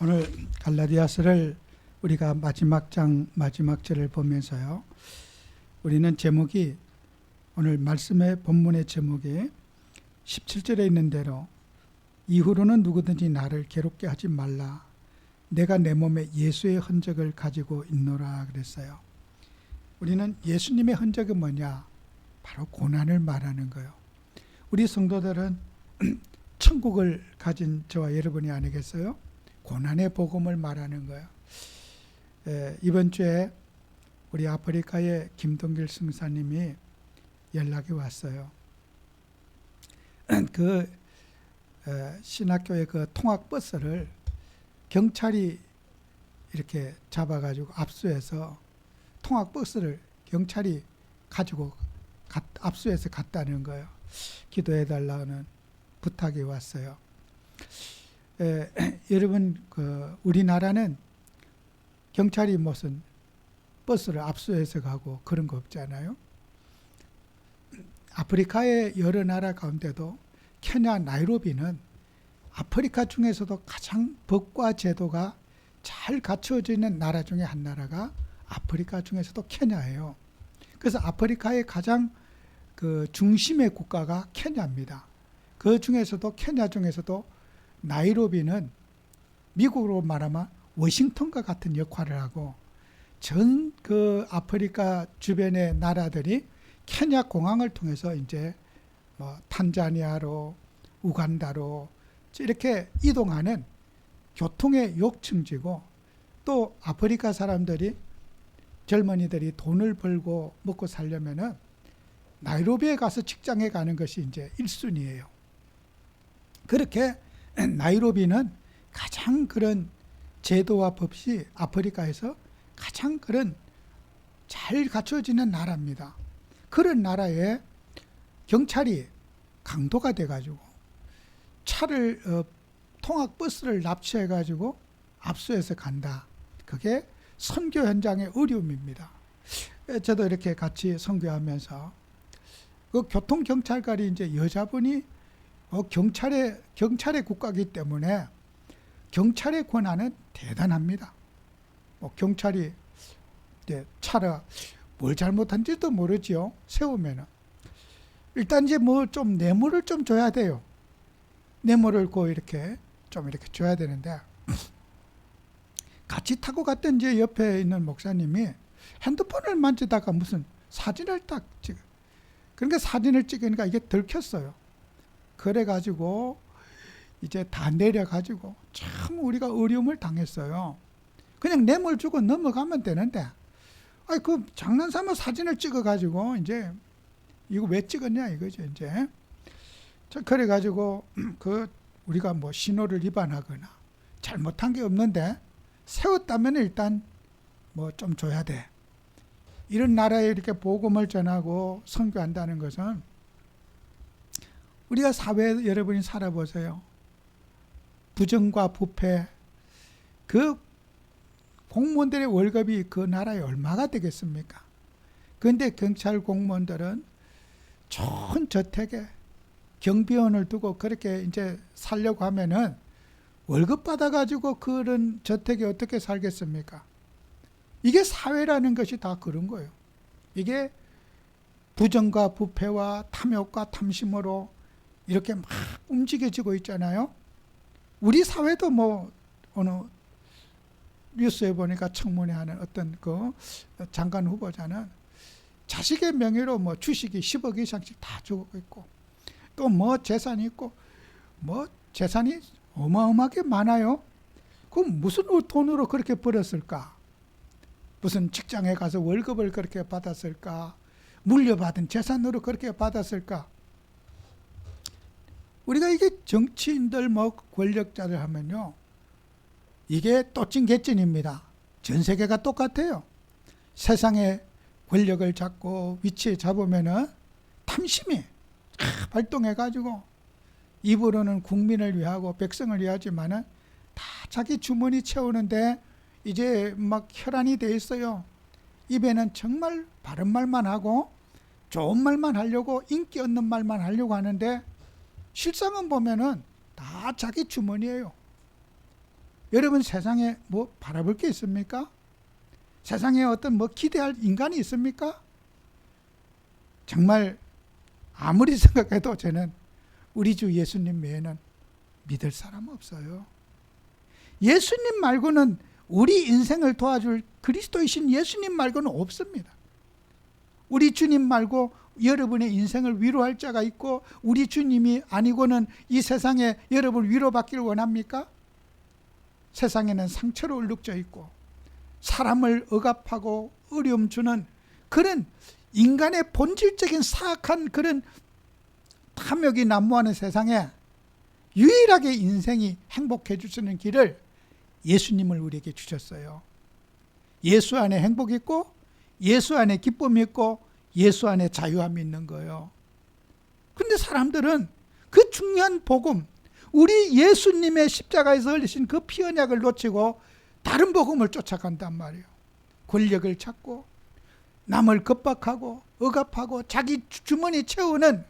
오늘 갈라디아서를 우리가 마지막 장 마지막 절을 보면서요, 우리는 제목이, 오늘 말씀의 본문의 제목이 17절에 있는 대로 이후로는 누구든지 나를 괴롭게 하지 말라, 내가 내 몸에 예수의 흔적을 가지고 있노라 그랬어요. 우리는 예수님의 흔적이 뭐냐? 바로 고난을 말하는 거예요. 우리 성도들은 천국을 가진 저와 여러분이 아니겠어요? 고난의 복음을 말하는 거예요. 이번 주에 우리 아프리카의 김동길 승사님이 연락이 왔어요. 그 신학교의 그 통학버스를 경찰이 이렇게 잡아가지고 압수해서, 통학버스를 경찰이 가지고 압수해서 갔다는 거예요. 기도해달라는 부탁이 왔어요. 여러분, 우리나라는 경찰이 무슨 버스를 압수해서 가고 그런 거 없잖아요. 아프리카의 여러 나라 가운데도 케냐 나이로비는 아프리카 중에서도 가장 법과 제도가 잘 갖춰져 있는 나라 중에 한 나라가 아프리카 중에서도 케냐예요. 그래서 아프리카의 가장 그 중심의 국가가 케냐입니다. 그 중에서도 케냐 중에서도 나이로비는 미국으로 말하면 워싱턴과 같은 역할을 하고, 전 그 아프리카 주변의 나라들이 케냐 공항을 통해서 이제 뭐 탄자니아로, 우간다로 이렇게 이동하는 교통의 요충지고, 또 아프리카 사람들이, 젊은이들이 돈을 벌고 먹고 살려면은 나이로비에 가서 직장에 가는 것이 이제 1순위예요. 그렇게 나이로비는 가장 그런 제도와 법이 아프리카에서 가장 그런 잘 갖춰지는 나라입니다. 그런 나라에 경찰이 강도가 돼가지고 차를 통학버스를 납치해가지고 압수해서 간다. 그게 선교 현장의 어려움입니다. 저도 이렇게 같이 선교하면서 그 교통경찰관이 이제 여자분이 경찰의 국가이기 때문에 경찰의 권한은 대단합니다. 경찰이 이제 차를 뭘 잘못한지도 모르지요. 세우면은 일단 이제 뭐 좀 뇌물을 좀 줘야 돼요. 뇌물을 이렇게 좀 이렇게 줘야 되는데, 같이 타고 갔던 이제 옆에 있는 목사님이 핸드폰을 만지다가 무슨 사진을 딱 찍어. 그러니까 사진을 찍으니까 이게 들켰어요. 그래가지고 이제 다 내려가지고 참 우리가 어려움을 당했어요. 그냥 뇌물 주고 넘어가면 되는데, 그 장난삼아 사진을 찍어가지고 이제 이거 왜 찍었냐 이거죠 이제. 그래가지고 우리가 뭐 신호를 위반하거나 잘못한 게 없는데 세웠다면 일단 뭐 좀 줘야 돼. 이런 나라에 이렇게 복음을 전하고 선교한다는 것은, 우리가 사회에 여러분이 살아보세요. 부정과 부패, 그 공무원들의 월급이 그 나라에 얼마가 되겠습니까? 그런데 경찰 공무원들은 좋은 저택에 경비원을 두고 그렇게 이제 살려고 하면은 월급 받아가지고 그런 저택에 어떻게 살겠습니까? 이게 사회라는 것이 다 그런 거예요. 이게 부정과 부패와 탐욕과 탐심으로 이렇게 막 움직여지고 있잖아요. 우리 사회도 뭐 어느 뉴스에 보니까 청문회 하는 어떤 그 장관 후보자는 자식의 명의로 뭐 주식이 10억 이상씩 다 주고 있고, 또 뭐 재산이 있고, 뭐 재산이 어마어마하게 많아요. 그럼 무슨 돈으로 그렇게 벌었을까? 무슨 직장에 가서 월급을 그렇게 받았을까? 물려받은 재산으로 그렇게 받았을까? 우리가 이게 정치인들 뭐 권력자들 하면요, 이게 또찐개찐입니다. 전 세계가 똑같아요. 세상에 권력을 잡고 위치에 잡으면은 탐심이 발동해가지고 입으로는 국민을 위하고 백성을 위하지만은 다 자기 주머니 채우는데 이제 막 혈안이 돼 있어요. 입에는 정말 바른 말만 하고 좋은 말만 하려고, 인기 얻는 말만 하려고 하는데 실상은 보면은 다 자기 주머니예요. 여러분 세상에 뭐 바라볼 게 있습니까? 세상에 어떤 뭐 기대할 인간이 있습니까? 정말 아무리 생각해도 저는 우리 주 예수님 외에는 믿을 사람 없어요. 예수님 말고는 우리 인생을 도와줄 그리스도이신 예수님 말고는 없습니다. 우리 주님 말고 여러분의 인생을 위로할 자가 있고 우리 주님이 아니고는 이 세상에 여러분 위로받기를 원합니까? 세상에는 상처로 얼룩져 있고 사람을 억압하고 어려움 주는 그런 인간의 본질적인 사악한 그런 탐욕이 난무하는 세상에 유일하게 인생이 행복해 주시는 길을 예수님을 우리에게 주셨어요. 예수 안에 행복이 있고 예수 안에 기쁨이 있고 예수 안에 자유함이 있는 거예요. 근데 사람들은 그 중요한 복음, 우리 예수님의 십자가에서 흘리신 그 피 언약을 놓치고 다른 복음을 쫓아간단 말이에요. 권력을 찾고 남을 겁박하고 억압하고 자기 주머니 채우는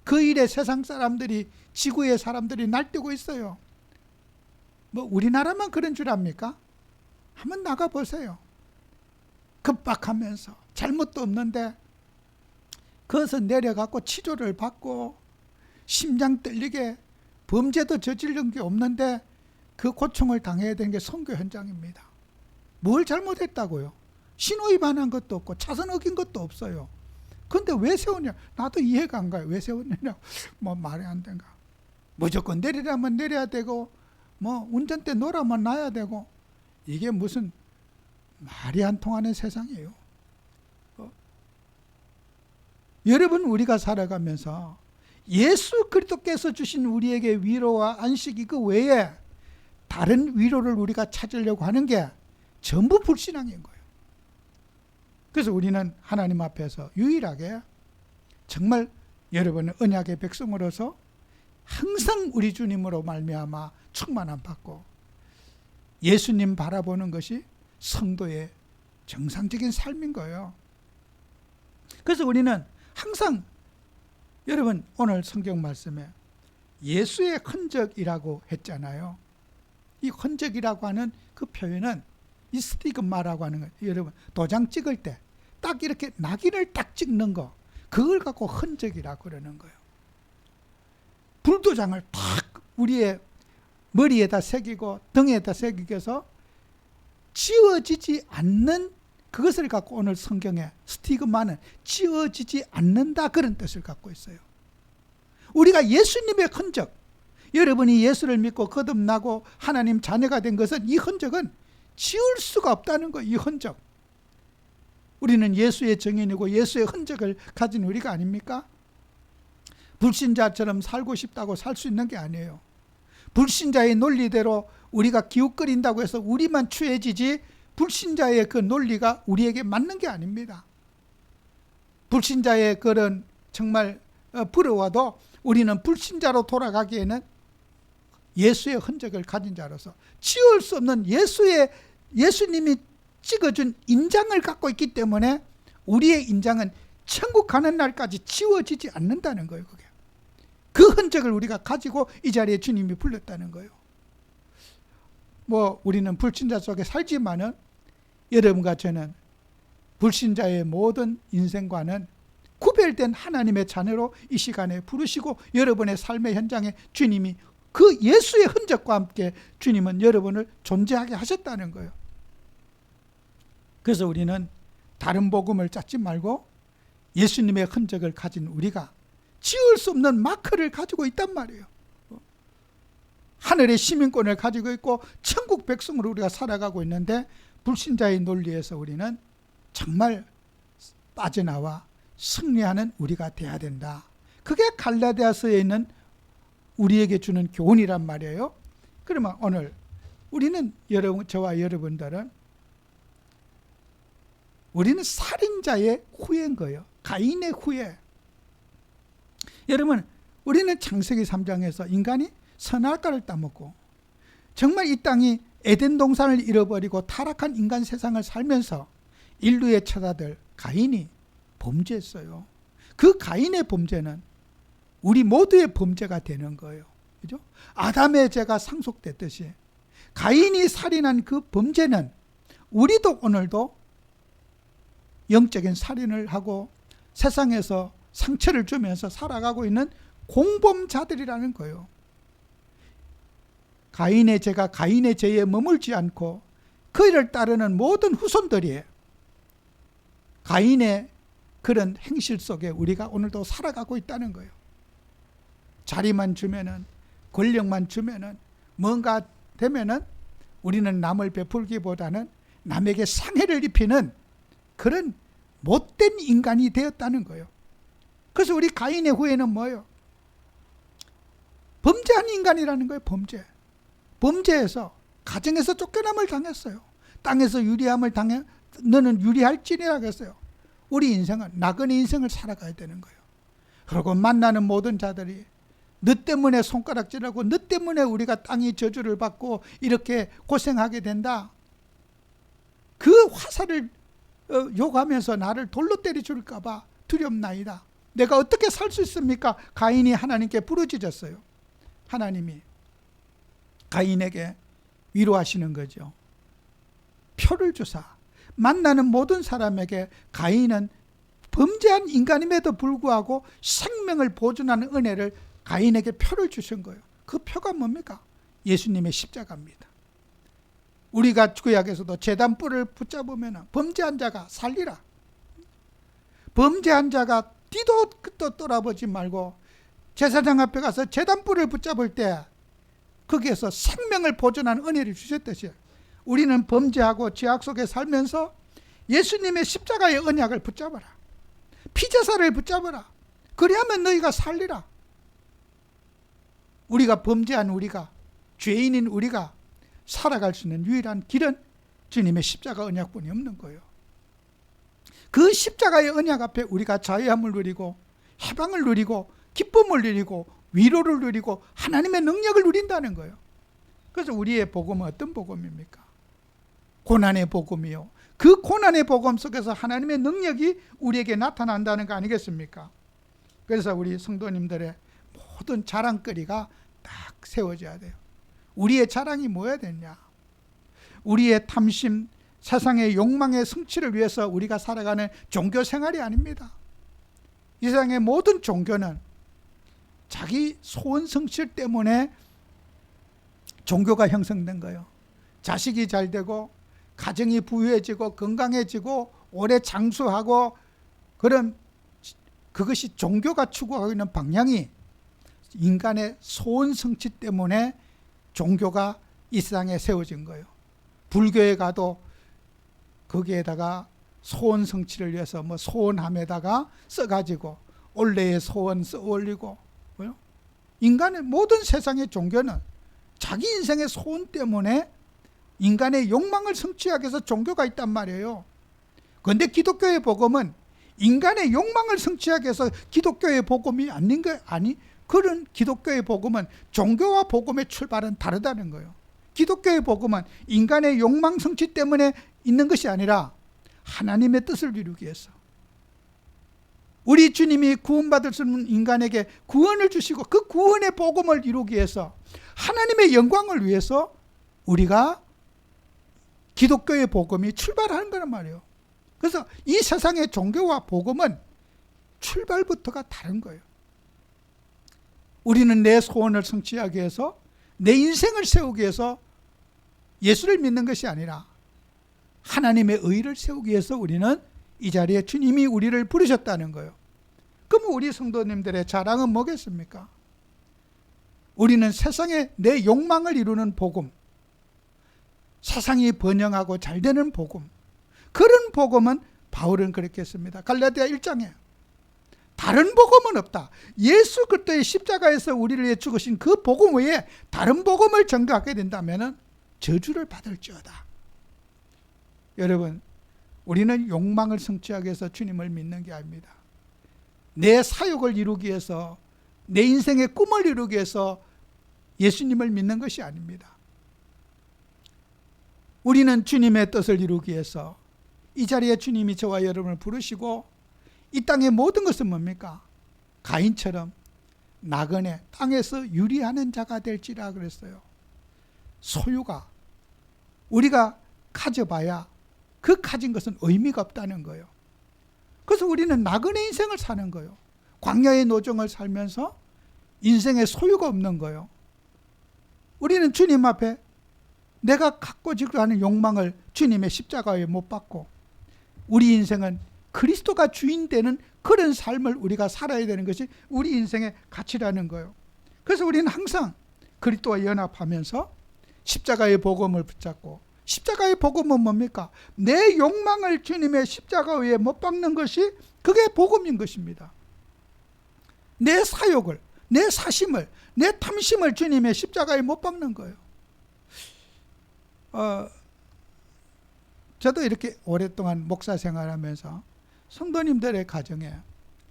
그 일에 세상 사람들이, 지구의 사람들이 날뛰고 있어요. 뭐 우리나라만 그런 줄 압니까? 한번 나가보세요. 급박하면서 잘못도 없는데 거기서 내려가고 치료를 받고 심장 떨리게 범죄도 저지른 게 없는데 그 고통을 당해야 되는 게 선교 현장입니다. 뭘 잘못했다고요? 신호위반한 것도 없고 차선 어긴 것도 없어요. 근데 왜 세우냐? 나도 이해가 안 가요. 왜 세우느냐고. 뭐 말이 안 된가. 무조건 내리라면 내려야 되고 뭐 운전대 놓으라면 놔야 되고 이게 무슨 말이 안 통하는 세상이에요. 여러분, 우리가 살아가면서 예수 그리스도께서 주신 우리에게 위로와 안식이 그 외에 다른 위로를 우리가 찾으려고 하는 게 전부 불신앙인 거예요. 그래서 우리는 하나님 앞에서 유일하게 정말 여러분은 언약의 백성으로서 항상 우리 주님으로 말미암아 충만함 받고 예수님 바라보는 것이 성도의 정상적인 삶인 거예요. 그래서 우리는 항상 여러분 오늘 성경 말씀에 예수의 흔적이라고 했잖아요. 이 흔적이라고 하는 그 표현은 이 스티그마라고 하는 거예요. 여러분 도장 찍을 때 딱 이렇게 낙인을 딱 찍는 거, 그걸 갖고 흔적이라고 그러는 거예요. 불도장을 딱 우리의 머리에다 새기고 등에다 새기고서 지워지지 않는 그것을 갖고 오늘 성경에 스티그마는 지워지지 않는다 그런 뜻을 갖고 있어요. 우리가 예수님의 흔적, 여러분이 예수를 믿고 거듭나고 하나님 자녀가 된 것은 이 흔적은 지울 수가 없다는 거예요. 이 흔적. 우리는 예수의 증인이고 예수의 흔적을 가진 우리가 아닙니까? 불신자처럼 살고 싶다고 살 수 있는 게 아니에요. 불신자의 논리대로 우리가 기웃거린다고 해서 우리만 추해지지 불신자의 그 논리가 우리에게 맞는 게 아닙니다. 불신자의 그런 정말 부러워도 우리는 불신자로 돌아가기에는 예수의 흔적을 가진 자로서 지울 수 없는 예수님이 찍어준 인장을 갖고 있기 때문에 우리의 인장은 천국 가는 날까지 지워지지 않는다는 거예요. 그게. 그 흔적을 우리가 가지고 이 자리에 주님이 불렀다는 거예요. 뭐 우리는 불신자 속에 살지만은 여러분과 저는 불신자의 모든 인생과는 구별된 하나님의 자녀로 이 시간에 부르시고 여러분의 삶의 현장에 주님이 그 예수의 흔적과 함께 주님은 여러분을 존재하게 하셨다는 거예요. 그래서 우리는 다른 복음을 찾지 말고 예수님의 흔적을 가진 우리가 지울 수 없는 마크를 가지고 있단 말이에요. 하늘의 시민권을 가지고 있고 천국 백성으로 우리가 살아가고 있는데 불신자의 논리에서 우리는 정말 빠져나와 승리하는 우리가 돼야 된다. 그게 갈라디아서에 있는 우리에게 주는 교훈이란 말이에요. 그러면 오늘 우리는 저와 여러분들은 우리는 살인자의 후예인 거예요. 가인의 후예. 여러분, 우리는 창세기 3장에서 인간이 선악과를 따먹고 정말 이 땅이 에덴 동산을 잃어버리고 타락한 인간 세상을 살면서 인류의 첫 아들 가인이 범죄했어요. 그 가인의 범죄는 우리 모두의 범죄가 되는 거예요. 그죠? 아담의 죄가 상속됐듯이 가인이 살인한 그 범죄는 우리도 오늘도 영적인 살인을 하고 세상에서 상처를 주면서 살아가고 있는 공범자들이라는 거예요. 가인의 죄가 가인의 죄에 머물지 않고 그를 따르는 모든 후손들이 가인의 그런 행실 속에 우리가 오늘도 살아가고 있다는 거예요. 자리만 주면은, 권력만 주면은, 뭔가 되면은 우리는 남을 베풀기보다는 남에게 상해를 입히는 그런 못된 인간이 되었다는 거예요. 그래서 우리 가인의 후예는 뭐예요? 범죄한 인간이라는 거예요. 범죄에서 가정에서 쫓겨남을 당했어요. 땅에서 유리함을 당해 너는 유리할지니라고 했어요. 우리 인생은 나그네 인생을 살아가야 되는 거예요. 그리고 만나는 모든 자들이 너 때문에 손가락질하고 너 때문에 우리가 땅이 저주를 받고 이렇게 고생하게 된다. 그 화살을 욕하면서 나를 돌로 때려줄까 봐 두렵나이다. 내가 어떻게 살 수 있습니까? 가인이 하나님께 부르짖었어요. 하나님이 가인에게 위로하시는 거죠. 표를 주사 만나는 모든 사람에게 가인은 범죄한 인간임에도 불구하고 생명을 보존하는 은혜를 가인에게 표를 주신 거예요. 그 표가 뭡니까? 예수님의 십자가입니다. 우리가 구약에서도 제단뿔을 붙잡으면 범죄한 자가 살리라. 범죄한 자가 뒤도 끝도 돌아보지 말고 제사장 앞에 가서 제단뿔을 붙잡을 때 거기에서 생명을 보존하는 은혜를 주셨듯이 우리는 범죄하고 죄악 속에 살면서 예수님의 십자가의 언약을 붙잡아라. 피제사를 붙잡아라. 그리하면 너희가 살리라. 우리가 범죄한 우리가, 죄인인 우리가 살아갈 수 있는 유일한 길은 주님의 십자가 언약뿐이 없는 거예요. 그 십자가의 언약 앞에 우리가 자유함을 누리고 해방을 누리고 기쁨을 누리고 위로를 누리고 하나님의 능력을 누린다는 거예요. 그래서 우리의 복음은 어떤 복음입니까? 고난의 복음이요. 그 고난의 복음 속에서 하나님의 능력이 우리에게 나타난다는 거 아니겠습니까? 그래서 우리 성도님들의 모든 자랑거리가 딱 세워져야 돼요. 우리의 자랑이 뭐야 되냐? 우리의 탐심, 세상의 욕망의 성취를 위해서 우리가 살아가는 종교 생활이 아닙니다. 이 세상의 모든 종교는 자기 소원 성취 때문에 종교가 형성된 거예요. 자식이 잘 되고 가정이 부유해지고 건강해지고 오래 장수하고 그런 그것이 종교가 추구하고 있는 방향이 인간의 소원 성취 때문에 종교가 이 세상에 세워진 거예요. 불교에 가도 거기에다가 소원 성취를 위해서 뭐 소원함에다가 써가지고 올해의 소원 써 올리고, 인간의 모든 세상의 종교는 자기 인생의 소원 때문에 인간의 욕망을 성취하기 위해서 종교가 있단 말이에요. 그런데 기독교의 복음은 인간의 욕망을 성취하기 위해서 기독교의 복음이 아닌 거 아니? 그런 기독교의 복음은 종교와 복음의 출발은 다르다는 거예요. 기독교의 복음은 인간의 욕망 성취 때문에 있는 것이 아니라 하나님의 뜻을 이루기 위해서, 우리 주님이 구원받을 수 있는 인간에게 구원을 주시고 그 구원의 복음을 이루기 위해서 하나님의 영광을 위해서 우리가 기독교의 복음이 출발하는 거란 말이에요. 그래서 이 세상의 종교와 복음은 출발부터가 다른 거예요. 우리는 내 소원을 성취하기 위해서, 내 인생을 세우기 위해서 예수를 믿는 것이 아니라 하나님의 의를 세우기 위해서 우리는 이 자리에 주님이 우리를 부르셨다는 거예요. 그럼 우리 성도님들의 자랑은 뭐겠습니까? 우리는 세상에 내 욕망을 이루는 복음, 세상이 번영하고 잘 되는 복음, 그런 복음은 바울은 그렇게 했습니다. 갈라디아 1장에 다른 복음은 없다. 예수 그리스도의 십자가에서 우리를 위해 죽으신 그 복음 외에 다른 복음을 전가하게 된다면 저주를 받을지어다. 여러분, 우리는 욕망을 성취하기 위해서 주님을 믿는 게 아닙니다. 내 사역을 이루기 위해서, 내 인생의 꿈을 이루기 위해서 예수님을 믿는 것이 아닙니다. 우리는 주님의 뜻을 이루기 위해서 이 자리에 주님이 저와 여러분을 부르시고 이 땅의 모든 것은 뭡니까? 가인처럼 나그네 땅에서 유리하는 자가 될지라 그랬어요. 소유가 우리가 가져봐야 그 가진 것은 의미가 없다는 거예요. 그래서 우리는 나그네 인생을 사는 거예요. 광야의 노정을 살면서 인생에 소유가 없는 거예요. 우리는 주님 앞에 내가 갖고 지고 하는 욕망을 주님의 십자가에 못 박고 우리 인생은 그리스도가 주인 되는 그런 삶을 우리가 살아야 되는 것이 우리 인생의 가치라는 거예요. 그래서 우리는 항상 그리스도와 연합하면서 십자가의 복음을 붙잡고, 십자가의 복음은 뭡니까? 내 욕망을 주님의 십자가 위에 못 박는 것이 그게 복음인 것입니다. 내 사욕을, 내 사심을, 내 탐심을 주님의 십자가에 못 박는 거예요. 저도 이렇게 오랫동안 목사 생활하면서 성도님들의 가정에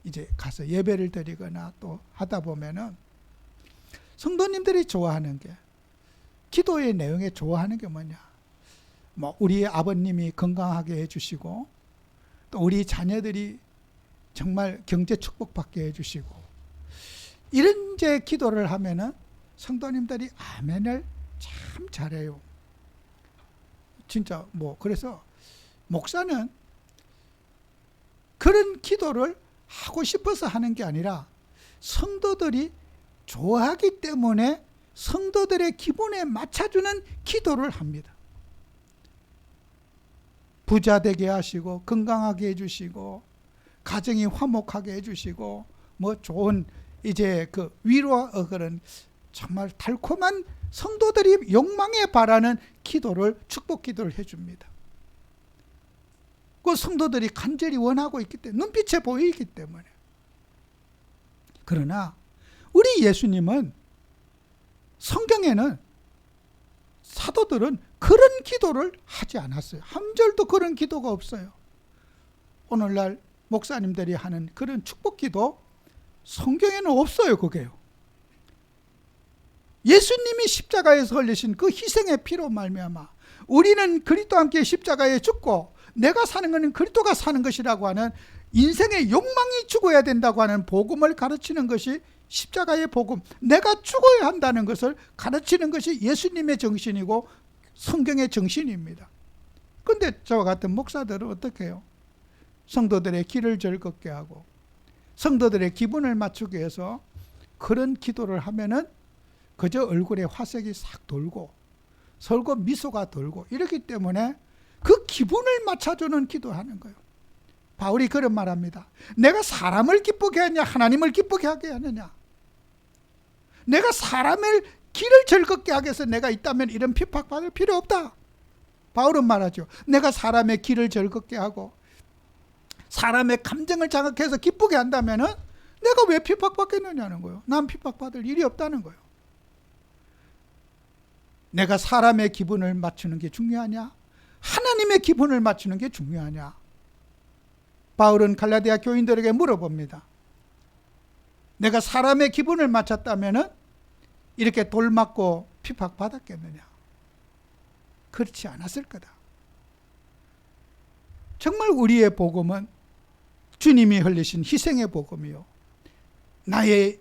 이제 가서 예배를 드리거나 또 하다 보면은 성도님들이 좋아하는 게, 기도의 내용에 좋아하는 게 뭐냐? 뭐 우리 아버님이 건강하게 해주시고, 또 우리 자녀들이 정말 경제 축복받게 해주시고, 이런 이제 기도를 하면은 성도님들이 아멘을 참 잘해요. 진짜 뭐 그래서 목사는 그런 기도를 하고 싶어서 하는 게 아니라 성도들이 좋아하기 때문에 성도들의 기분에 맞춰주는 기도를 합니다. 부자 되게 하시고 건강하게 해주시고 가정이 화목하게 해주시고 뭐 좋은 이제 그 위로와 그런 정말 달콤한 성도들이 욕망에 바라는 기도를, 축복 기도를 해줍니다. 그 성도들이 간절히 원하고 있기 때문에, 눈빛에 보이기 때문에. 그러나 우리 예수님은, 성경에는 사도들은 그런 기도를 하지 않았어요. 한 절도 그런 기도가 없어요. 오늘날 목사님들이 하는 그런 축복 기도, 성경에는 없어요. 그게요. 예수님이 십자가에서 흘리신 그 희생의 피로 말미암아 우리는 그리스도와 함께 십자가에 죽고 내가 사는 것은 그리스도가 사는 것이라고 하는 인생의 욕망이 죽어야 된다고 하는 복음을 가르치는 것이 십자가의 복음, 내가 죽어야 한다는 것을 가르치는 것이 예수님의 정신이고 성경의 정신입니다. 그런데 저와 같은 목사들은 어떻게 해요? 성도들의 길을 즐겁게 하고 성도들의 기분을 맞추기 위해서 그런 기도를 하면은 그저 얼굴에 화색이 싹 돌고 설고 미소가 돌고 이렇기 때문에 그 기분을 맞춰주는 기도하는 거예요. 바울이 그런 말합니다. 내가 사람을 기쁘게 하느냐 하나님을 기쁘게 하게 하느냐. 내가 사람의 길을 즐겁게 하기 위해서 내가 있다면 이런 핍박받을 필요 없다. 바울은 말하죠. 내가 사람의 길을 즐겁게 하고 사람의 감정을 자극해서 기쁘게 한다면은 내가 왜 핍박받겠느냐는 거예요. 난 핍박받을 일이 없다는 거예요. 내가 사람의 기분을 맞추는 게 중요하냐? 하나님의 기분을 맞추는 게 중요하냐? 바울은 갈라디아 교인들에게 물어봅니다. 내가 사람의 기분을 맞췄다면 이렇게 돌 맞고 핍박받았겠느냐? 그렇지 않았을 거다. 정말 우리의 복음은 주님이 흘리신 희생의 복음이요, 나의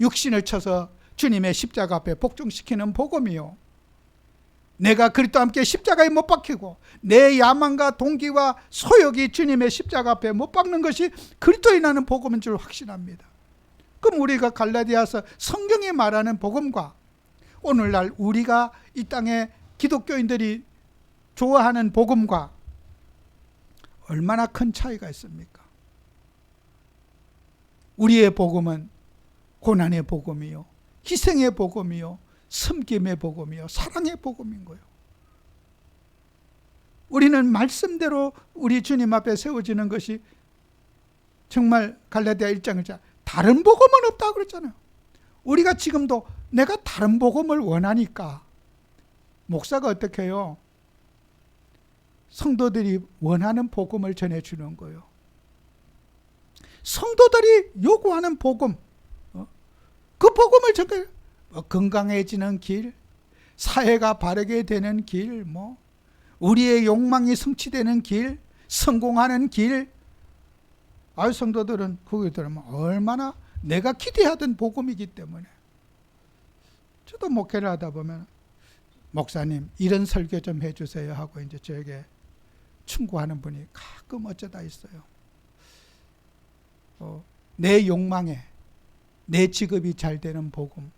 육신을 쳐서 주님의 십자가 앞에 복종시키는 복음이요, 내가 그리스도와 함께 십자가에 못 박히고 내 야망과 동기와 소욕이 주님의 십자가 앞에 못 박는 것이 그리스도에 나는 복음인 줄 확신합니다. 그럼 우리가 갈라디아서 성경이 말하는 복음과 오늘날 우리가 이 땅에 기독교인들이 좋아하는 복음과 얼마나 큰 차이가 있습니까? 우리의 복음은 고난의 복음이요, 희생의 복음이요, 섬김의 복음이요, 사랑의 복음인 거예요. 우리는 말씀대로 우리 주님 앞에 세워지는 것이 정말 갈라디아 1장을 다른 복음은 없다고 그랬잖아요. 우리가 지금도 내가 다른 복음을 원하니까 목사가 어떻게 해요? 성도들이 원하는 복음을 전해주는 거예요. 성도들이 요구하는 복음, 그 복음을 전해, 건강해지는 길, 사회가 바르게 되는 길, 우리의 욕망이 성취되는 길, 성공하는 길. 성도들은 그거 들으면 얼마나 내가 기대하던 복음이기 때문에. 저도 목회를 하다 보면 목사님 이런 설교 좀 해주세요 하고 이제 저에게 충고하는 분이 가끔 어쩌다 있어요. 내 욕망에 내 직업이 잘 되는 복음,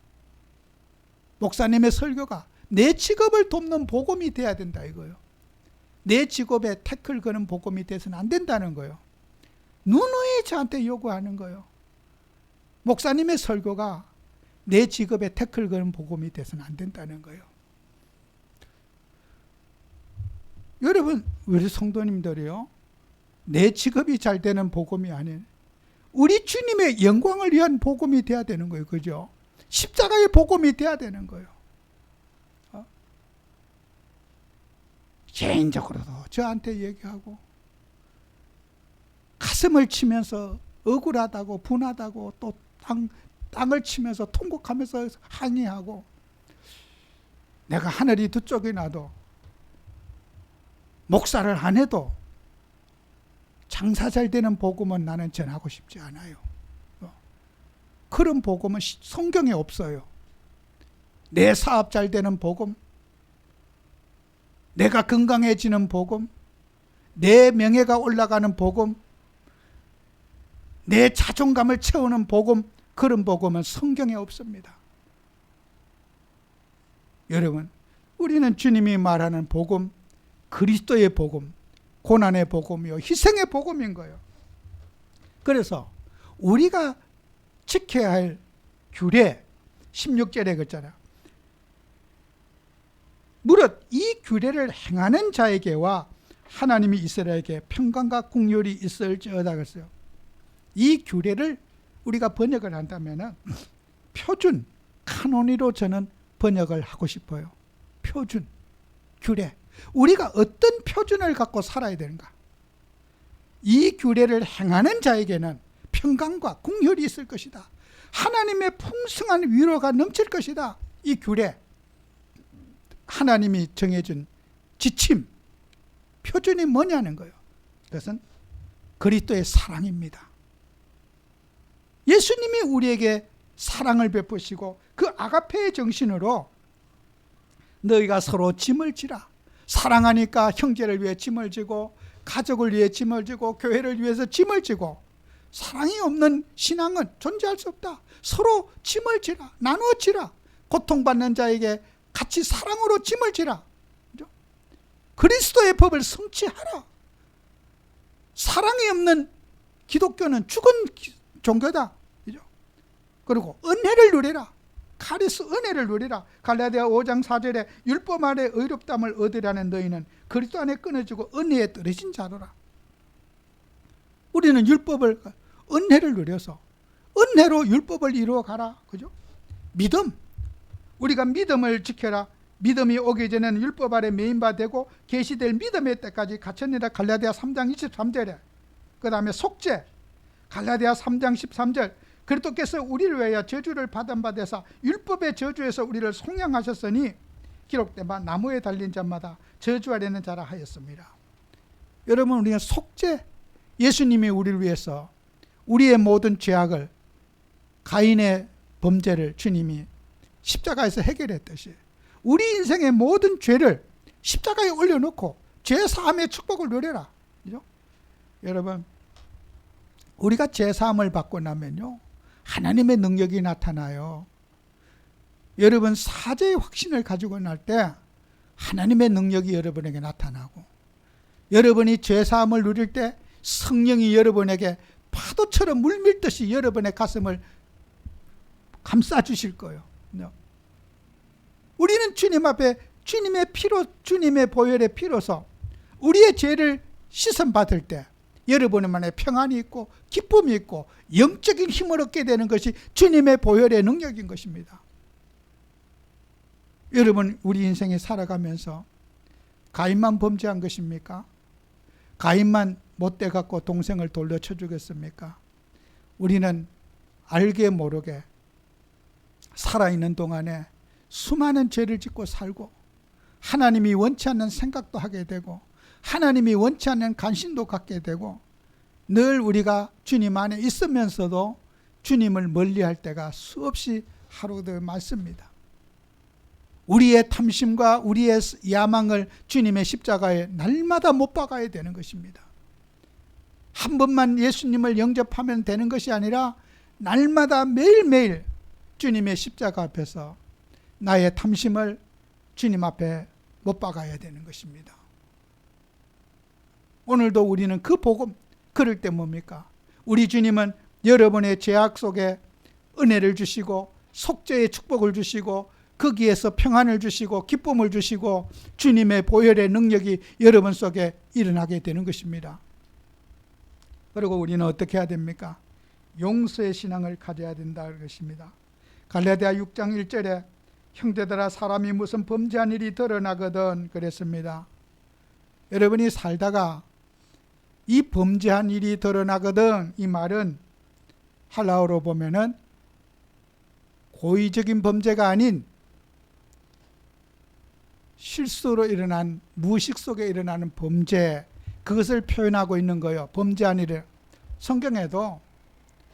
목사님의 설교가 내 직업을 돕는 복음이 돼야 된다 이거예요. 내 직업에 태클 거는 복음이 돼서는 안 된다는 거예요. 누누이 저한테 요구하는 거예요. 목사님의 설교가 내 직업에 태클 거는 복음이 돼서는 안 된다는 거예요. 여러분, 우리 성도님들이요, 내 직업이 잘 되는 복음이 아닌 우리 주님의 영광을 위한 복음이 돼야 되는 거예요. 그죠? 십자가의 복음이 돼야 되는 거예요. 개인적으로도 저한테 얘기하고 가슴을 치면서 억울하다고 분하다고 또 땅을 치면서 통곡하면서 항의하고, 내가 하늘이 두 쪽이 나도 목사를 안 해도 장사 잘 되는 복음은 나는 전하고 싶지 않아요. 그런 복음은 성경에 없어요. 내 사업 잘 되는 복음, 내가 건강해지는 복음, 내 명예가 올라가는 복음, 내 자존감을 채우는 복음, 그런 복음은 성경에 없습니다. 여러분, 우리는 주님이 말하는 복음, 그리스도의 복음, 고난의 복음이요, 희생의 복음인 거예요. 그래서 우리가 지켜야 할 규례, 16절에 그랬잖아요. 무릇 이 규례를 행하는 자에게와 하나님이 이스라엘에게 평강과 긍휼이 있을지어다 그랬어요. 이 규례를 우리가 번역을 한다면 표준, 카노니로 저는 번역을 하고 싶어요. 표준, 규례. 우리가 어떤 표준을 갖고 살아야 되는가? 이 규례를 행하는 자에게는 평강과 긍휼이 있을 것이다. 하나님의 풍성한 위로가 넘칠 것이다. 이 규례, 하나님이 정해준 지침, 표준이 뭐냐는 거예요. 그것은 그리스도의 사랑입니다. 예수님이 우리에게 사랑을 베푸시고 그 아가페의 정신으로 너희가 서로 짐을 지라. 사랑하니까 형제를 위해 짐을 지고, 가족을 위해 짐을 지고, 교회를 위해서 짐을 지고. 사랑이 없는 신앙은 존재할 수 없다. 서로 짐을 지라. 나누어 지라. 고통받는 자에게 같이 사랑으로 짐을 지라. 그리스도의 법을 성취하라. 사랑이 없는 기독교는 죽은 종교다. 그리고 은혜를 누리라. 카리스 은혜를 누리라. 갈라디아 5장 4절에 율법 아래 의롭다함을 얻으라는 너희는 그리스도 안에 끊어지고 은혜에 떨어진 자로라. 우리는 율법을, 은혜를 누려서 은혜로 율법을 이루어 가라. 그죠? 믿음. 우리가 믿음을 지켜라. 믿음이 오기 전에는 율법 아래 매인바 되고 계시될 믿음의 때까지 갇혔느라. 갈라디아 3장 23절에. 그 다음에 속죄. 갈라디아 3장 13절. 그리스도께서 우리를 위하여 저주를 받은 바 되사 율법의 저주에서 우리를 속량하셨으니 기록된 바 나무에 달린 자마다 저주 아래는 자라 하였습니다. 여러분, 우리가 속죄, 예수님이 우리를 위해서 우리의 모든 죄악을, 가인의 범죄를 주님이 십자가에서 해결했듯이 우리 인생의 모든 죄를 십자가에 올려놓고 죄 사함의 축복을 누려라. 그죠? 여러분, 우리가 죄 사함을 받고 나면요, 하나님의 능력이 나타나요. 여러분, 사죄의 확신을 가지고 날 때 하나님의 능력이 여러분에게 나타나고, 여러분이 죄 사함을 누릴 때 성령이 여러분에게 파도처럼 물밀듯이 여러분의 가슴을 감싸주실 거예요. 우리는 주님 앞에 주님의 피로, 주님의 보혈의 피로서 우리의 죄를 씻음받을 때 여러분만의 평안이 있고 기쁨이 있고 영적인 힘을 얻게 되는 것이 주님의 보혈의 능력인 것입니다. 여러분, 우리 인생에 살아가면서 가인만 범죄한 것입니까? 가인만 못돼 갖고 동생을 돌려 쳐 죽였습니까? 우리는 알게 모르게 살아있는 동안에 수많은 죄를 짓고 살고, 하나님이 원치 않는 생각도 하게 되고, 하나님이 원치 않는 관심도 갖게 되고, 늘 우리가 주님 안에 있으면서도 주님을 멀리할 때가 수없이 하루도 많습니다. 우리의 탐심과 우리의 야망을 주님의 십자가에 날마다 못 박아야 되는 것입니다. 한 번만 예수님을 영접하면 되는 것이 아니라 날마다 매일매일 주님의 십자가 앞에서 나의 탐심을 주님 앞에 못 박아야 되는 것입니다. 오늘도 우리는 그 복음, 그럴 때 뭡니까? 우리 주님은 여러분의 죄악 속에 은혜를 주시고 속죄의 축복을 주시고 거기에서 평안을 주시고 기쁨을 주시고 주님의 보혈의 능력이 여러분 속에 일어나게 되는 것입니다. 그리고 우리는 어떻게 해야 됩니까? 용서의 신앙을 가져야 된다는 것입니다. 갈라디아 6장 1절에 형제들아 사람이 무슨 범죄한 일이 드러나거든 그랬습니다. 여러분이 살다가 이 범죄한 일이 드러나거든, 이 말은 할라어로 보면은 고의적인 범죄가 아닌 실수로 일어난, 무의식 속에 일어나는 범죄, 그것을 표현하고 있는 거예요. 범죄한 일을. 성경에도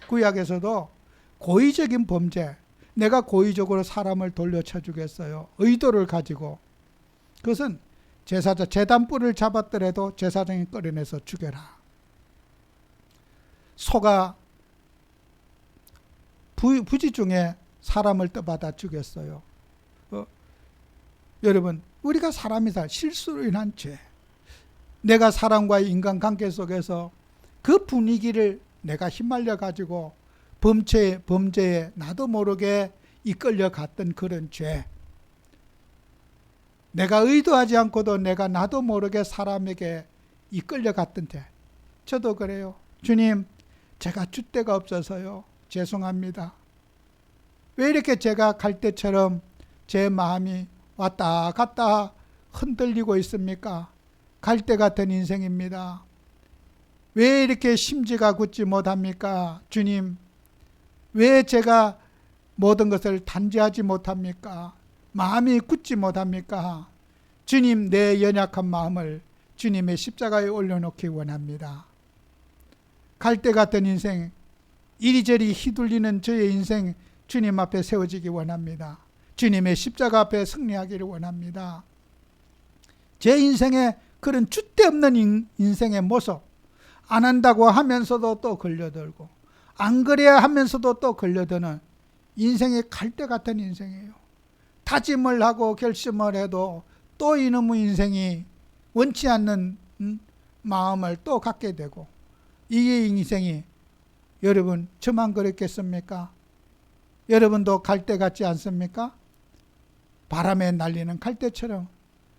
구약에서도 고의적인 범죄, 내가 고의적으로 사람을 돌려쳐 주겠어요. 의도를 가지고. 그것은 제사장, 제단뿔을 잡았더라도 제사장이 끌어내서 죽여라. 소가 부지 중에 사람을 떠받아 죽였어요. 여러분, 우리가 사람이다. 실수로 인한 죄. 내가 사람과의 인간관계 속에서 그 분위기를 내가 휘말려 가지고 범죄에 나도 모르게 이끌려 갔던 그런 죄. 내가 의도하지 않고도 내가 나도 모르게 사람에게 이끌려 갔던 죄. 저도 그래요. 주님, 제가 줏대가 없어서요. 죄송합니다. 왜 이렇게 제가 갈대처럼 제 마음이 왔다 갔다 흔들리고 있습니까? 갈대 같은 인생입니다. 왜 이렇게 심지가 굳지 못합니까? 주님, 왜 제가 모든 것을 단죄하지 못합니까? 마음이 굳지 못합니까? 주님, 내 연약한 마음을 주님의 십자가에 올려놓기 원합니다. 갈대 같은 인생, 이리저리 휘둘리는 저의 인생 주님 앞에 세워지기 원합니다. 주님의 십자가 앞에 승리하기를 원합니다. 제 인생에 그런 줏대 없는 인생의 모습, 안 한다고 하면서도 또 걸려들고 안 그래야 하면서도 또 걸려드는 인생의 갈대 같은 인생이에요. 다짐을 하고 결심을 해도 또 이놈의 인생이 원치 않는 마음을 또 갖게 되고, 이게 인생이, 여러분 저만 그랬겠습니까? 여러분도 갈대 같지 않습니까? 바람에 날리는 갈대처럼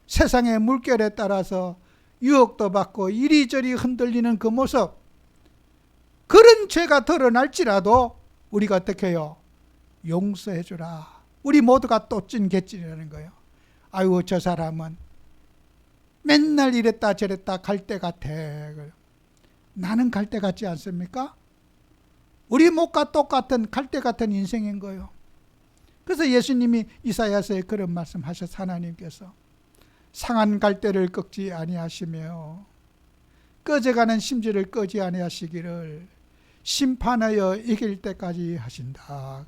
세상의 물결에 따라서 유혹도 받고 이리저리 흔들리는 그 모습, 그런 죄가 드러날지라도 우리가 어떻게 해요? 용서해 주라. 우리 모두가 또찐개찐이라는 거예요. 아이고, 저 사람은 맨날 이랬다 저랬다 갈대 같아. 나는 갈대 같지 않습니까? 우리 모두가 똑같은 갈대 같은 인생인 거예요. 그래서 예수님이 이사야서에 그런 말씀 하셨어요. 하나님께서 상한 갈대를 꺾지 아니하시며 꺼져가는 심지를 끄지 아니하시기를 심판하여 이길 때까지 하신다.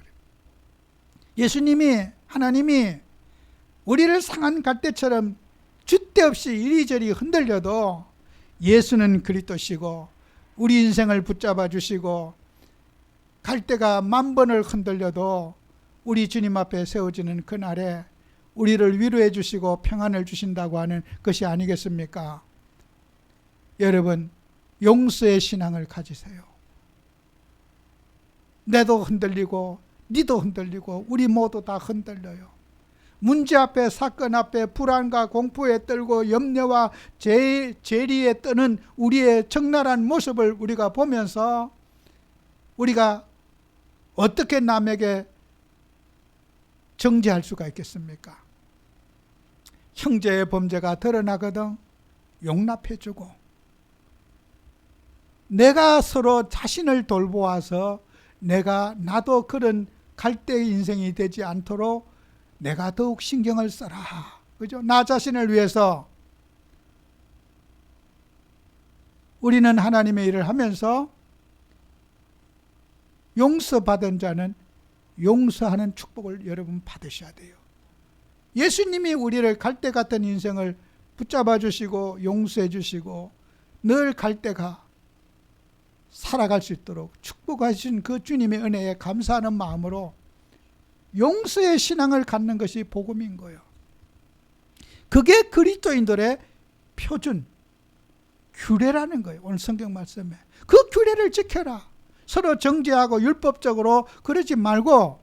예수님이, 하나님이 우리를 상한 갈대처럼 줏대 없이 이리저리 흔들려도 예수는 그리스도시고 우리 인생을 붙잡아 주시고, 갈대가 만 번을 흔들려도 우리 주님 앞에 세워지는 그날에 우리를 위로해 주시고 평안을 주신다고 하는 것이 아니겠습니까? 여러분, 용서의 신앙을 가지세요. 내도 흔들리고 니도 흔들리고 우리 모두 다 흔들려요. 문제 앞에, 사건 앞에 불안과 공포에 떨고 염려와 재리에 떠는 우리의 적나라한 모습을 우리가 보면서 우리가 어떻게 남에게 정죄할 수가 있겠습니까? 형제의 범죄가 드러나거든 용납해주고, 내가 서로 자신을 돌보아서 나도 그런 갈대의 인생이 되지 않도록 내가 더욱 신경을 써라. 그죠? 나 자신을 위해서 우리는 하나님의 일을 하면서 용서받은 자는 용서하는 축복을 여러분 받으셔야 돼요. 예수님이 우리를 갈대 같은 인생을 붙잡아 주시고 용서해 주시고 늘 갈대가 살아갈 수 있도록 축복하신 그 주님의 은혜에 감사하는 마음으로 용서의 신앙을 갖는 것이 복음인 거예요. 그게 그리스도인들의 표준 규례라는 거예요. 오늘 성경 말씀에 그 규례를 지켜라. 서로 정죄하고 율법적으로 그러지 말고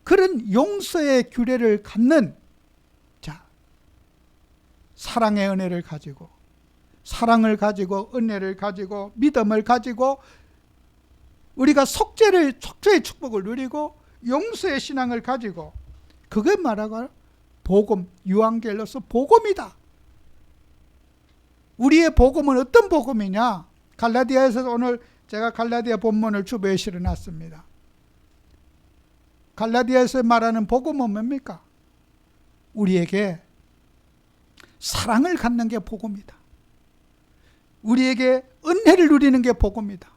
그런 용서의 규례를 갖는 자, 사랑의 은혜를 가지고 사랑을 가지고 은혜를 가지고 믿음을 가지고 우리가 속죄의 축복을 누리고 용서의 신앙을 가지고 그게 말하고 복음, 유앙겔로스 복음이다. 우리의 복음은 어떤 복음이냐? 갈라디아에서 오늘 제가 갈라디아 본문을 주보에 실어놨습니다. 갈라디아에서 말하는 복음은 뭡니까? 우리에게 사랑을 갖는 게 복음이다. 우리에게 은혜를 누리는 게 복음이다.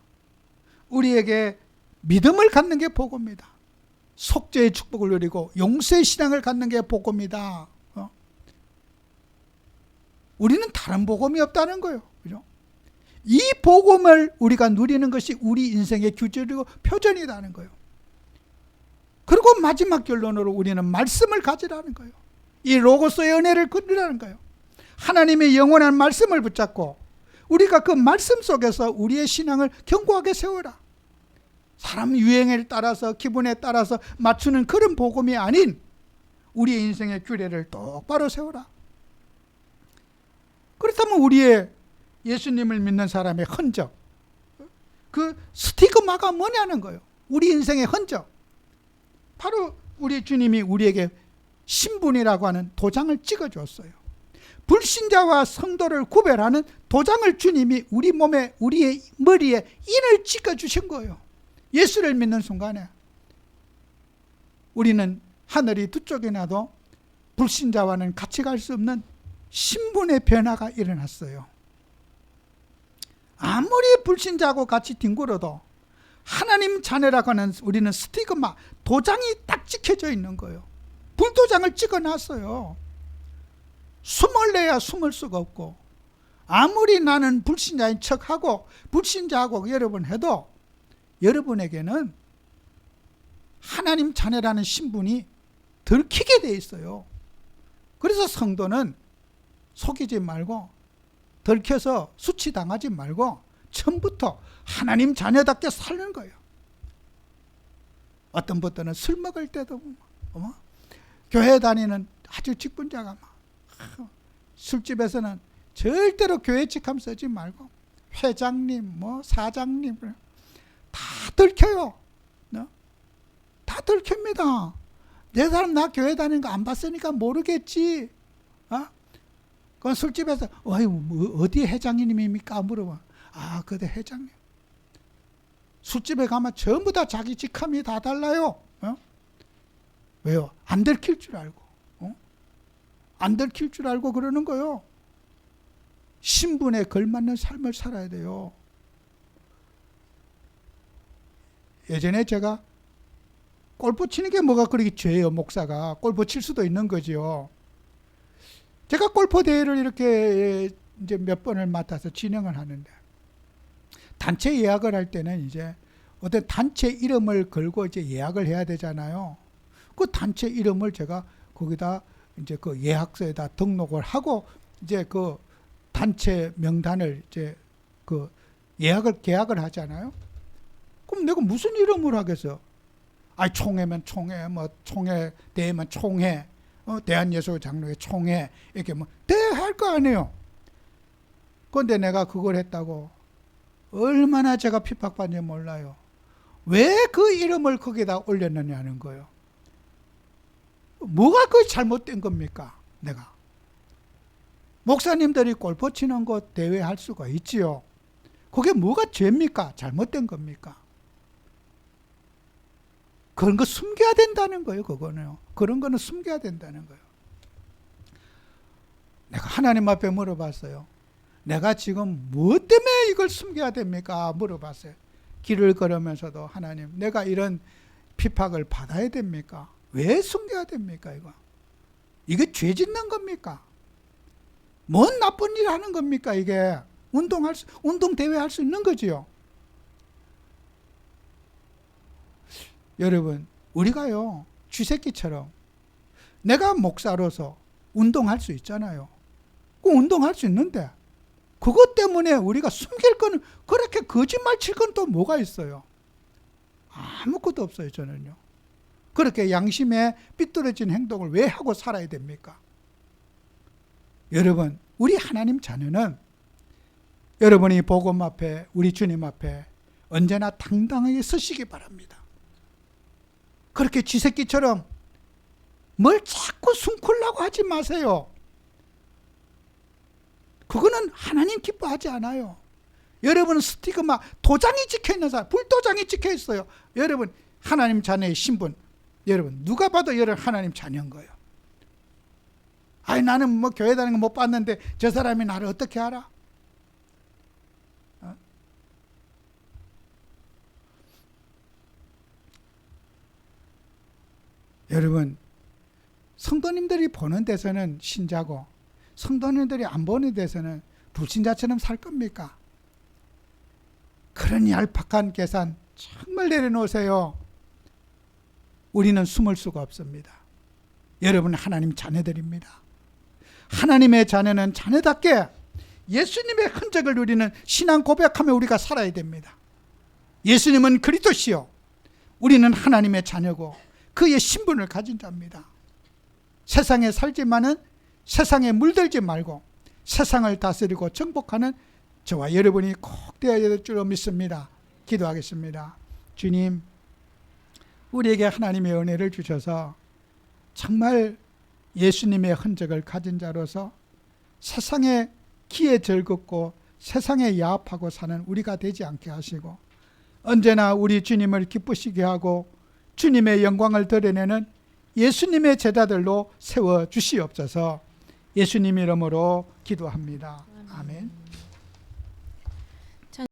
우리에게 믿음을 갖는 게 복음이다. 속죄의 축복을 누리고 용서의 신앙을 갖는 게 복음이다. 우리는 다른 복음이 없다는 거예요. 그죠? 이 복음을 우리가 누리는 것이 우리 인생의 규칙이고 표준이라는 거예요. 그리고 마지막 결론으로 우리는 말씀을 가지라는 거예요. 이 로고스의 은혜를 누리라는 거예요. 하나님의 영원한 말씀을 붙잡고 우리가 그 말씀 속에서 우리의 신앙을 견고하게 세워라. 사람 유행에 따라서 기분에 따라서 맞추는 그런 복음이 아닌 우리의 인생의 규례를 똑바로 세워라. 그렇다면 우리의 예수님을 믿는 사람의 흔적, 그 스티그마가 뭐냐는 거예요. 우리 인생의 흔적. 바로 우리 주님이 우리에게 신분이라고 하는 도장을 찍어줬어요. 불신자와 성도를 구별하는 도장을 주님이 우리 몸에, 우리의 머리에 인을 찍어주신 거예요. 예수를 믿는 순간에 우리는 하늘이 두 쪽에 나도 불신자와는 같이 갈 수 없는 신분의 변화가 일어났어요. 아무리 불신자하고 같이 뒹굴어도 하나님 자녀라고 하는 우리는 스티그마, 도장이 딱 찍혀져 있는 거예요. 불도장을 찍어놨어요. 숨을 내야 숨을 수가 없고 아무리 나는 불신자인 척하고 불신자하고 여러분 해도 여러분에게는 하나님 자녀라는 신분이 들키게 돼 있어요. 그래서 성도는 속이지 말고 들켜서 수치당하지 말고 처음부터 하나님 자녀답게 사는 거예요. 어떤 분들은 술 먹을 때도 교회 다니는 아주 직분자가 막 술집에서는 절대로 교회 직함 쓰지 말고 회장님, 사장님 다 들켜요. 다 들킵니다. 내 사람 나 교회 다니는 거 안 봤으니까 모르겠지. 그건 술집에서 어디 회장님입니까? 물어봐. 그대 회장님. 술집에 가면 전부 다 자기 직함이 다 달라요. 왜요? 안 들킬 줄 알고. 안 들킬 줄 알고 그러는 거요. 신분에 걸맞는 삶을 살아야 돼요. 예전에 제가 골프 치는 게 뭐가 그렇게 죄예요, 목사가. 골프 칠 수도 있는 거죠. 제가 골프 대회를 이렇게 이제 몇 번을 맡아서 진행을 하는데, 단체 예약을 할 때는 이제 어떤 단체 이름을 걸고 이제 예약을 해야 되잖아요. 그 단체 이름을 제가 거기다 이제 그 예약서에다 등록을 하고 이제 그 단체 명단을 이제 그 계약을 하잖아요. 그럼 내가 무슨 이름을 하겠어? 총회면 총회, 총회 대회면 총회, 대한예수장로회 총회 이렇게 대회할 거 아니에요. 그런데 내가 그걸 했다고 얼마나 제가 핍박받는지 몰라요. 왜 그 이름을 거기다 올렸느냐는 거예요. 뭐가 그 잘못된 겁니까? 내가 목사님들이 골프 치는 거 대회할 수가 있지요. 그게 뭐가 죄입니까? 잘못된 겁니까? 그런 거 숨겨야 된다는 거예요. 그거는요. 그런 거는 숨겨야 된다는 거예요. 내가 하나님 앞에 물어봤어요. 내가 지금 무엇 때문에 이걸 숨겨야 됩니까? 물어봤어요. 길을 걸으면서도 하나님, 내가 이런 핍박을 받아야 됩니까? 왜 숨겨야 됩니까? 이게 죄 짓는 겁니까? 뭔 나쁜 일 하는 겁니까? 이게 운동 대회 할 수 있는 거지요. 여러분, 우리가요 쥐새끼처럼 내가 목사로서 운동할 수 있잖아요. 그 운동할 수 있는데 그것 때문에 우리가 숨길 거는, 그렇게 거짓말 칠 건 또 뭐가 있어요? 아무것도 없어요. 저는요. 그렇게 양심에 삐뚤어진 행동을 왜 하고 살아야 됩니까? 여러분, 우리 하나님 자녀는 여러분이 복음 앞에, 우리 주님 앞에 언제나 당당하게 서시기 바랍니다. 그렇게 쥐새끼처럼 뭘 자꾸 숨기려고 하지 마세요. 그거는 하나님 기뻐하지 않아요. 여러분은 스티그마, 도장이 찍혀있는 사람, 불도장이 찍혀있어요. 여러분 하나님 자녀의 신분, 여러분 누가 봐도 여러분 하나님 자녀인 거예요. 아니 나는 뭐 교회 다니는 거 못 봤는데 저 사람이 나를 어떻게 알아? 여러분, 성도님들이 보는 데서는 신자고 성도님들이 안 보는 데서는 불신자처럼 살 겁니까? 그런 얄팍한 계산 정말 내려놓으세요. 우리는 숨을 수가 없습니다. 여러분 하나님 자녀들입니다. 하나님의 자녀는 자녀답게 예수님의 흔적을 누리는 신앙 고백하며 우리가 살아야 됩니다. 예수님은 그리스도시요 우리는 하나님의 자녀고 그의 신분을 가진 자입니다. 세상에 살지만은 세상에 물들지 말고 세상을 다스리고 정복하는 저와 여러분이 꼭 되어야 될 줄로 믿습니다. 기도하겠습니다. 주님, 우리에게 하나님의 은혜를 주셔서 정말 예수님의 흔적을 가진 자로서 세상에 기에 즐겁고 세상에 야합하고 사는 우리가 되지 않게 하시고 언제나 우리 주님을 기쁘시게 하고 주님의 영광을 드러내는 예수님의 제자들로 세워주시옵소서. 예수님 이름으로 기도합니다. 아멘.